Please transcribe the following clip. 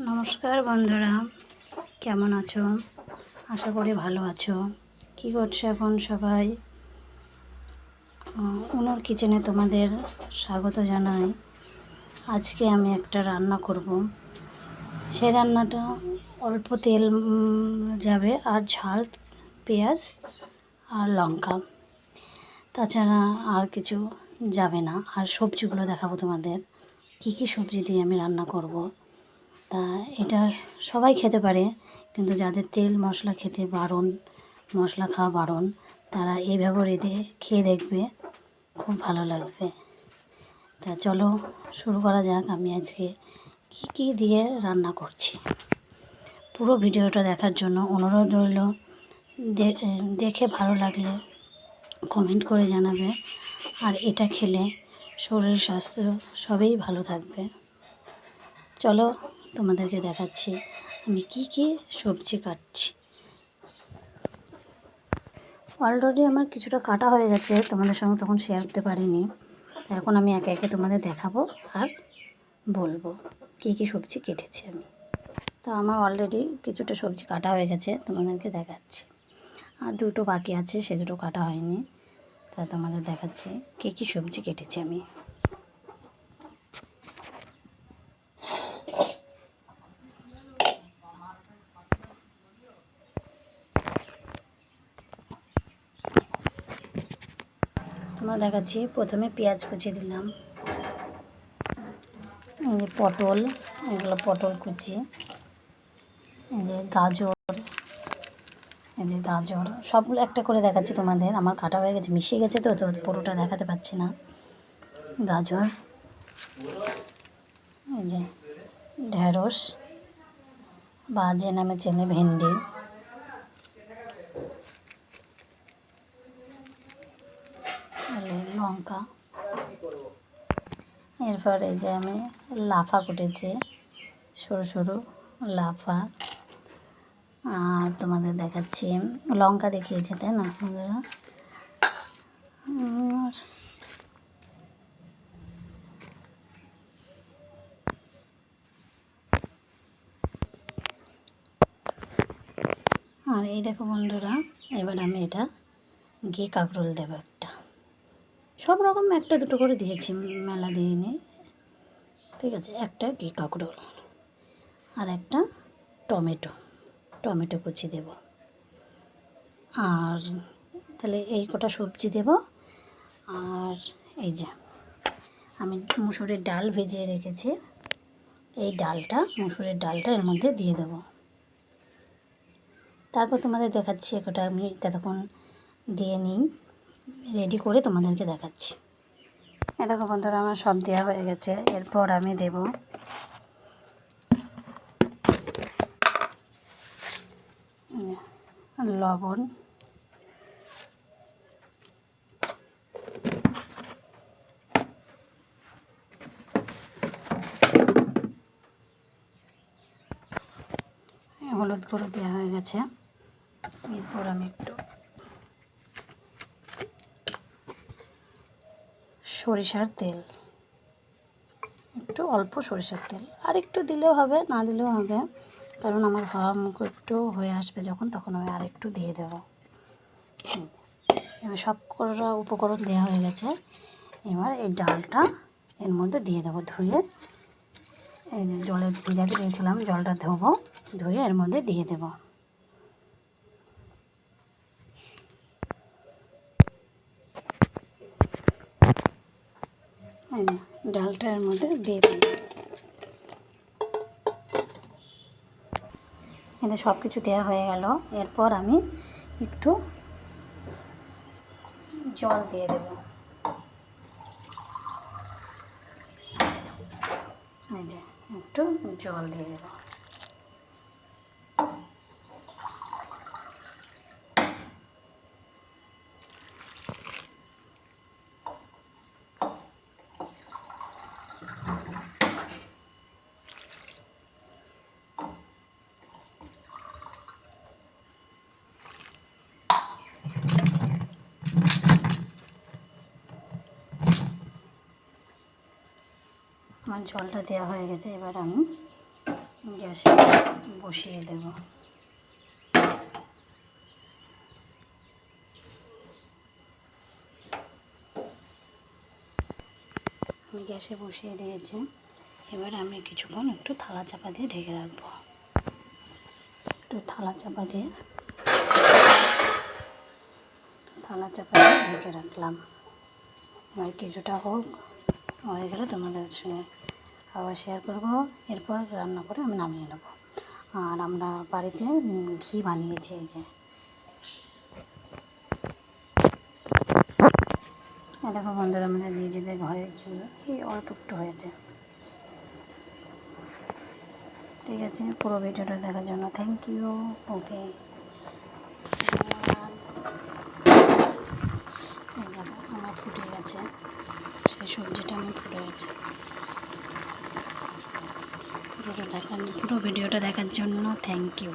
নমস্কার বন্ধুরা, কেমন আছো? আশা করি ভালো আছো। কি করছো এখন সবাই? উনোর কিচেনে তোমাদের স্বাগত জানাই। আজকে আমি একটা রান্না করব। সেই রান্নাটা অল্প তেল যাবে, আর ঝাল, পেঁয়াজ আর লঙ্কা, তাছাড়া আর কিছু যাবে না। আর সবজিগুলো দেখাবো তোমাদের, কি কি সবজি দিয়ে আমি রান্না করব। তা এটা সবাই খেতে পারে, কিন্তু যাদের তেল মশলা খেতে বারণ, মশলা খাওয়া বারণ, তারা এইভাবে রেঁধে খেয়ে দেখবে, খুব ভালো লাগবে। তা চলো শুরু করা যাক। আমি আজকে কি কি দিয়ে রান্না করছি, পুরো ভিডিওটা দেখার জন্য অনুরোধ রইল। দেখে ভালো লাগলে কমেন্ট করে জানাবে। আর এটা খেলে শরীর স্বাস্থ্য সবই ভালো থাকবে। চলো তোমাদেরকে দেখাচ্ছি আমি কি কি সবজি কাটছি। অলরেডি আমার কিছুটা কাটা হয়ে গেছে, তোমাদের সঙ্গে তখন শেয়ার করতে পারিনি। এখন আমি একে একে তোমাদের দেখাবো আর বলবো কি কি সবজি কেটেছি আমি। তো আমার অলরেডি কিছুটা সবজি কাটা হয়ে গেছে, তোমাদেরকে দেখাচ্ছি। আর দুটো বাকি আছে, সে দুটো কাটা হয়নি। তা তোমাদের দেখাচ্ছি কি কি সবজি কেটেছি আমি। তোমার দেখাচ্ছি, প্রথমে পেঁয়াজ কুচি দিলাম, এই যে পটল, এগুলো পটল কুচি, এই যে গাজর, এই যে গাজর, সবগুলো একটা করে দেখাচ্ছি তোমাদের। আমার কাটা হয়ে গেছে, মিশিয়ে গেছে, তো পুরোটা দেখাতে পারছি না। গাজর, এই যে ঢেঁড়স বা যে নামে চেনে ভেন্ডি, লঙ্কা, এরপর এই যে আমি লাফা কুটেছি, সরু সরু লাফা। আর তোমাদের দেখাচ্ছি, লঙ্কা দেখিয়েছে তাই না আপনারা? আর এই দেখো বন্ধুরা, এবার আমি এটা ঘি কাঁকরোল দেবো একটা। সব রকম একটা দুটো করে দিয়েছি, মেলা দিইনি, ঠিক আছে। একটা ঘি কাঁকরোল আর একটা টমেটো কুচি দেব। আর তাহলে এই কটা সবজি দেব। আর এই যে আমি মুসুরির ডাল ভিজিয়ে রেখেছি, এই মুসুরির ডালটা এর মধ্যে দিয়ে দেব। তারপর তোমাদের দেখাচ্ছি, একটা আমি ততক্ষণ দিয়ে নিই, রেডি করে তোমাদেরকে দেখাচ্ছি। দেখো বন্ধুরা, আমার সব দেওয়া হয়ে গেছে। এরপর আমি দেব লবণ, হলুদ গুঁড়ো দেওয়া হয়ে গেছে। এরপর আমি একটু সরিষার তেল, একটু অল্প সরিষার তেল, আর একটু দিলেও হবে, না দিলেও হবে, কারণ আমার হাওয়া মুখ একটু হয়ে আসবে যখন, তখন আমি আর একটু দিয়ে দেব। এবার সব কটা উপকরণ দেওয়া হয়ে গেছে। এবার এই ডালটা এর মধ্যে দিয়ে দেবো, ধুয়ে, এই যে জলে ভিজাতে দিয়েছিলাম, জলটা ধোবো, ধুয়ে এর মধ্যে দিয়ে দেব। এই যে ডালটা এর মধ্যে দিয়ে দেব। এতে সব কিছু দেওয়া হয়ে গেল। এরপর আমি একটু জল দিয়ে দেব। এই যে একটু জল দিয়ে দেব। আমার জলটা দেওয়া হয়ে গেছে। এবার আমি গ্যাসে বসিয়ে দেব। আমি গ্যাসে বসিয়ে দিয়েছি। এবার আমি কিছুক্ষণ একটু থালা চাপা দিয়ে ঢেকে রাখবো। একটু থালা চাপা দিয়ে ঢেকে রাখলাম। এবার কিছুটা হয়ে গেলে তোমাদের সঙ্গে আবার শেয়ার করবো। এরপর রান্না করে আমি নামিয়ে নেব। আর আমরা বাড়িতে ঘি বানিয়েছি। এই যে দেখো বন্ধুরা, আমাদের নিজেদের ঘরের ঘি, এই অল্প একটু হয়েছে। ঠিক আছে, পুরো ভিডিওটা দেখার জন্য থ্যাংক ইউ। ওকে, এই দেখো আমার ফুটে গেছে, সেই সবজিটা আমার ফুটে গেছে। পুরো ভিডিওটা দেখার জন্য থ্যাংক ইউ।